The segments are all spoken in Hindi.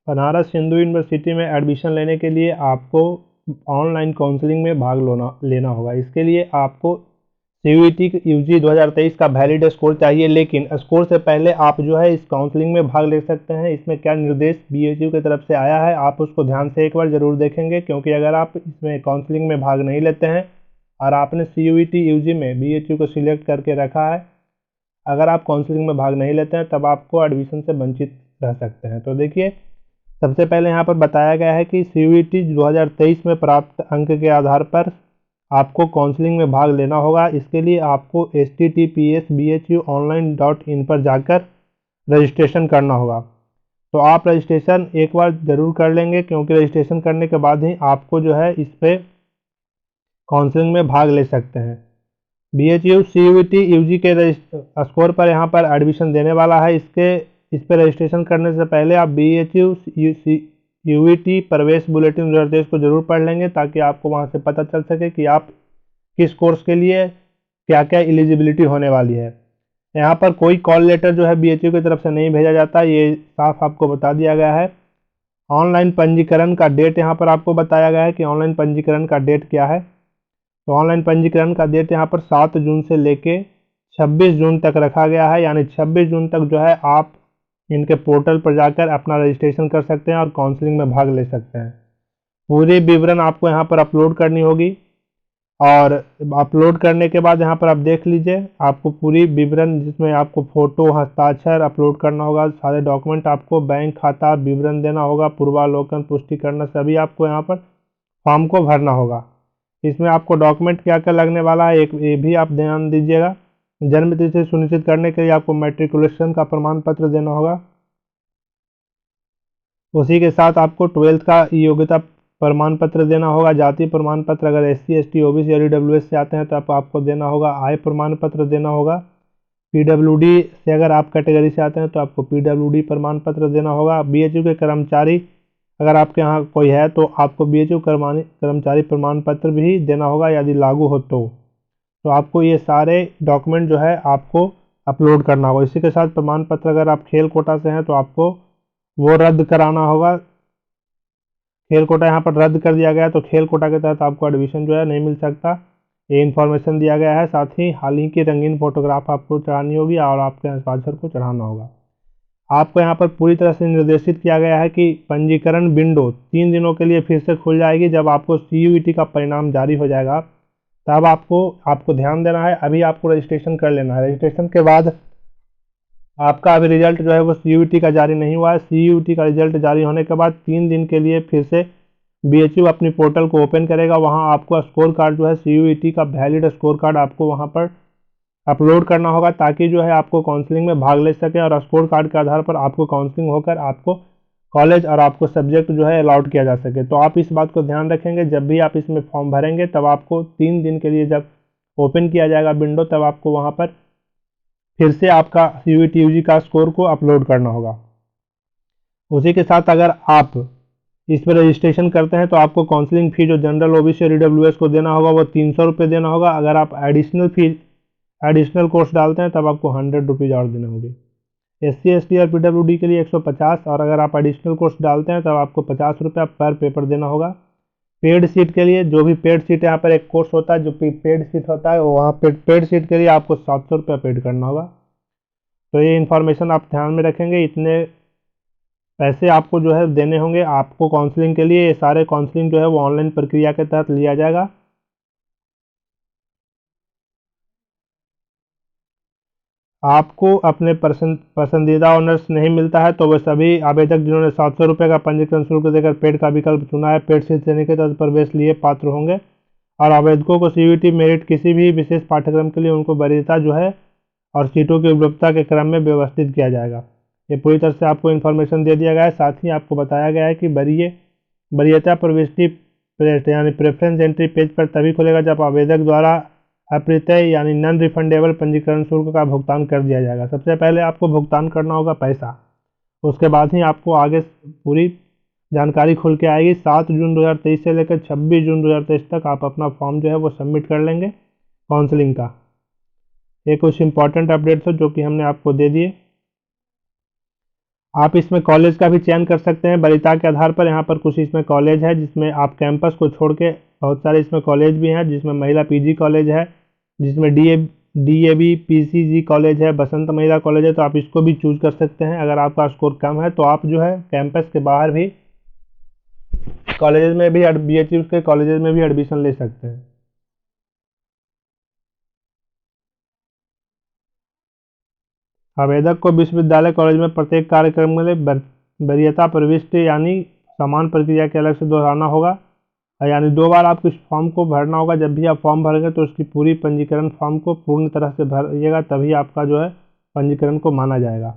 बनारस हिंदू यूनिवर्सिटी में एडमिशन लेने के लिए आपको ऑनलाइन काउंसलिंग में भाग लेना होगा। इसके लिए आपको CUET UG 2023 का वैलिड स्कोर चाहिए, लेकिन स्कोर से पहले आप जो है इस काउंसलिंग में भाग ले सकते हैं। इसमें क्या निर्देश BHU की तरफ से आया है आप उसको ध्यान से एक बार ज़रूर देखेंगे, क्योंकि अगर आप इसमें काउंसलिंग में भाग नहीं लेते हैं और आपने CUET UG में BHU को सिलेक्ट करके रखा है, अगर आप काउंसलिंग में भाग नहीं लेते हैं तब आपको एडमिशन से वंचित रह सकते हैं। तो देखिए, सबसे पहले यहाँ पर बताया गया है कि CUET 2023 में प्राप्त अंक के आधार पर आपको काउंसलिंग में भाग लेना होगा। इसके लिए आपको https://bhuonline.in पर जाकर रजिस्ट्रेशन करना होगा। तो आप रजिस्ट्रेशन एक बार ज़रूर कर लेंगे, क्योंकि रजिस्ट्रेशन करने के बाद ही आपको जो है इस पर काउंसलिंग में भाग ले सकते हैं। BHU CUET UG के स्कोर पर यहाँ पर एडमिशन देने वाला है। इस पर रजिस्ट्रेशन करने से पहले आप BHU CUET प्रवेश बुलेटिन 2023 को जरूर पढ़ लेंगे, ताकि आपको वहाँ से पता चल सके कि आप किस कोर्स के लिए क्या क्या एलिजिबिलिटी होने वाली है। यहाँ पर कोई कॉल लेटर जो है BHU की तरफ से नहीं भेजा जाता, ये साफ आपको बता दिया गया है। ऑनलाइन पंजीकरण का डेट यहाँ पर आपको बताया गया है कि ऑनलाइन पंजीकरण का डेट क्या है। तो ऑनलाइन पंजीकरण का डेट यहाँ पर 7 जून से लेके 26 जून तक रखा गया है, यानी 26 जून तक जो है आप इनके पोर्टल पर जाकर अपना रजिस्ट्रेशन कर सकते हैं और काउंसलिंग में भाग ले सकते हैं। पूरी विवरण आपको यहाँ पर अपलोड करनी होगी, और अपलोड करने के बाद यहाँ पर आप देख लीजिए, आपको पूरी विवरण जिसमें आपको फ़ोटो, हस्ताक्षर अपलोड करना होगा, सारे डॉक्यूमेंट आपको, बैंक खाता विवरण देना होगा, पूर्वावलोकन पुष्टि करना, सभी आपको यहाँ पर फॉर्म को भरना होगा। इसमें आपको डॉक्यूमेंट क्या क्या लगने वाला है ये भी आप ध्यान दीजिएगा। जन्म तिथि सुनिश्चित करने के लिए आपको मैट्रिकुलेशन का प्रमाण पत्र देना होगा। उसी के साथ आपको 12th का योग्यता प्रमाण पत्र देना होगा। जाति प्रमाण पत्र अगर SC ST OBC और EWS से आते हैं तो आपको देना होगा। आय प्रमाण पत्र देना होगा। PWD से अगर आप कैटेगरी से आते हैं तो आपको PWD प्रमाण पत्र देना होगा। BHU के कर्मचारी अगर आपके यहाँ कोई है तो आपको BHU कर्मचारी प्रमाण पत्र भी देना होगा, यदि लागू हो तो आपको ये सारे डॉक्यूमेंट जो है आपको अपलोड करना होगा। इसी के साथ प्रमाण पत्र अगर आप खेल कोटा से हैं तो आपको वो रद्द कराना होगा। खेल कोटा यहाँ पर रद्द कर दिया गया, तो खेल कोटा के तहत आपको एडमिशन जो है नहीं मिल सकता, ये इन्फॉर्मेशन दिया गया है। साथ ही हाल ही की रंगीन फोटोग्राफ आपको चढ़ानी होगी और आपके हस्ताक्षर को चढ़ाना होगा। आपको यहाँ पर पूरी तरह से निर्देशित किया गया है कि पंजीकरण विंडो 3 दिनों के लिए फिर से खुल जाएगी। जब आपको CUET का परिणाम जारी हो जाएगा तब आपको ध्यान देना है, अभी आपको रजिस्ट्रेशन कर लेना है। रजिस्ट्रेशन के बाद आपका अभी रिजल्ट जो है वो CUET का जारी नहीं हुआ है। CUET का रिजल्ट जारी होने के बाद 3 दिन के लिए फिर से BHU अपनी पोर्टल को ओपन करेगा। वहाँ आपको स्कोर कार्ड जो है CUET का वैलिड स्कोर कार्ड आपको वहाँ पर अपलोड करना होगा, ताकि जो है आपको काउंसलिंग में भाग ले सके और स्कोर कार्ड के आधार पर आपको काउंसलिंग होकर आपको कॉलेज और आपको सब्जेक्ट जो है अलॉट किया जा सके। तो आप इस बात को ध्यान रखेंगे, जब भी आप इसमें फॉर्म भरेंगे तब आपको 3 दिन के लिए जब ओपन किया जाएगा विंडो, तब आपको वहाँ पर फिर से आपका CUET UG का स्कोर को अपलोड करना होगा। उसी के साथ अगर आप इस पर रजिस्ट्रेशन करते हैं तो आपको काउंसलिंग फी जो जनरल OBC और EWS को देना होगा वो 300 रुपये देना होगा। अगर आप एडिशनल कोर्स डालते हैं तब आपको 100 रुपीज़ और देने होंगे। SC ST और PWD के लिए 150, और अगर आप एडिशनल कोर्स डालते हैं तब आपको 50 रुपया पर पेपर देना होगा। पेड सीट के लिए, जो भी पेड सीट यहाँ पर एक कोर्स होता है जो पेड सीट होता है, वहाँ पेड सीट के लिए आपको 700 रुपया पेड करना होगा। तो ये इन्फॉर्मेशन आप ध्यान में रखेंगे, इतने पैसे आपको जो है देने होंगे आपको काउंसलिंग के लिए। ये सारे काउंसलिंग जो है वो ऑनलाइन प्रक्रिया के तहत लिया जाएगा। आपको अपने पसंदीदा ऑनर्स नहीं मिलता है तो वे सभी आवेदक जिन्होंने 700 रुपये का पंजीकरण शुल्क देकर पेड का विकल्प चुना है, पेड सीट श्रेणी के तहत प्रवेश लिए पात्र होंगे। और आवेदकों को CUET मेरिट किसी भी विशेष पाठ्यक्रम के लिए उनको वरीयता जो है और सीटों की उपलब्धता के क्रम में व्यवस्थित किया जाएगा। ये पूरी तरह से आपको इन्फॉर्मेशन दे दिया गया है। साथ ही आपको बताया गया है कि वरीयता प्रविष्टि यानी प्रेफरेंस एंट्री पेज पर तभी खुलेगा जब आवेदक द्वारा अप्रत्यय यानी नॉन रिफंडेबल पंजीकरण शुल्क का भुगतान कर दिया जाएगा। सबसे पहले आपको भुगतान करना होगा पैसा, उसके बाद ही आपको आगे पूरी जानकारी खुल के आएगी। 7 जून 2023 से लेकर 26 जून 2023 तक आप अपना फॉर्म जो है वो सबमिट कर लेंगे काउंसलिंग का। ये कुछ इंपॉर्टेंट अपडेट्स हो जो कि हमने आपको दे दिए। आप इसमें कॉलेज का भी चयन कर सकते हैं वरीयता के आधार पर। यहाँ पर कुछ इसमें कॉलेज है जिसमें आप कैंपस को छोड़ के बहुत सारे इसमें कॉलेज भी हैं, जिसमें महिला पीजी कॉलेज है, जिसमें डीएवी पीसीजी कॉलेज है, बसंत महिला कॉलेज है। तो आप इसको भी चूज कर सकते हैं। अगर आपका स्कोर कम है तो आप जो है कैंपस के बाहर भी कॉलेजेस में भी बीएचयू के कॉलेजेस में भी एडमिशन ले सकते हैं। आवेदक को विश्वविद्यालय कॉलेज में प्रत्येक कार्यक्रम के लिए वरीयता प्रविष्टि यानी समान प्रक्रिया के अलग से दोहराना होगा, यानी 2 बार आपको इस फॉर्म को भरना होगा। जब भी आप फॉर्म भरेंगे तो उसकी पूरी पंजीकरण फॉर्म को पूर्ण तरह से भरिएगा, तभी आपका जो है पंजीकरण को माना जाएगा।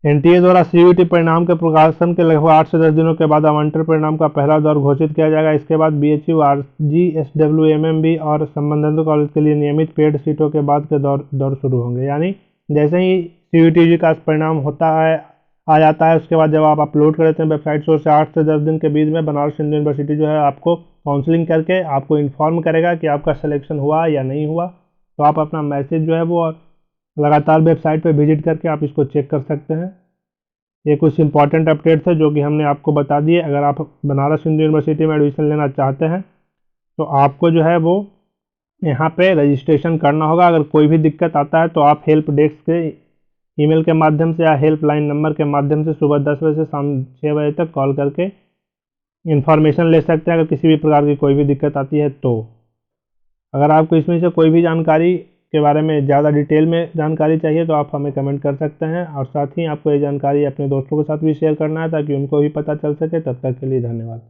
एनटीए द्वारा सीयूईटी परिणाम के प्रकाशन के लगभग 8 से 10 दिनों के बाद आवंटन परिणाम का पहला दौर घोषित किया जाएगा। इसके बाद बीएचयू, आरजी, एसडब्ल्यू, एमएमबी और संबंधित कॉलेज के लिए नियमित पेड सीटों के बाद के दौर शुरू होंगे। यानी जैसे ही सीयूईटी का परिणाम आ जाता है, उसके बाद जब आप अपलोड कर देते हैं वेबसाइट से 8 से 10 दिन के बीच में बनारस हिंदू यूनिवर्सिटी जो है आपको काउंसलिंग करके आपको इन्फॉर्म करेगा कि आपका सिलेक्शन हुआ या नहीं हुआ। तो आप अपना मैसेज जो है वो लगातार वेबसाइट पे विजिट करके आप इसको चेक कर सकते हैं। ये कुछ इंपॉर्टेंट अपडेट्स है जो कि हमने आपको बता दिए। अगर आप बनारस हिंदू यूनिवर्सिटी में एडमिशन लेना चाहते हैं तो आपको जो है वो यहाँ पे रजिस्ट्रेशन करना होगा। अगर कोई भी दिक्कत आता है तो आप हेल्प डेस्क के ईमेल के माध्यम से या हेल्पलाइन नंबर के माध्यम से सुबह 10 बजे से शाम 6 बजे तक कॉल करके इन्फॉर्मेशन ले सकते हैं अगर किसी भी प्रकार की कोई भी दिक्कत आती है तो। अगर आपको इसमें से कोई भी जानकारी के बारे में ज़्यादा डिटेल में जानकारी चाहिए तो आप हमें कमेंट कर सकते हैं, और साथ ही आपको ये जानकारी अपने दोस्तों के साथ भी शेयर करना है ताकि उनको भी पता चल सके। तब तक के लिए धन्यवाद।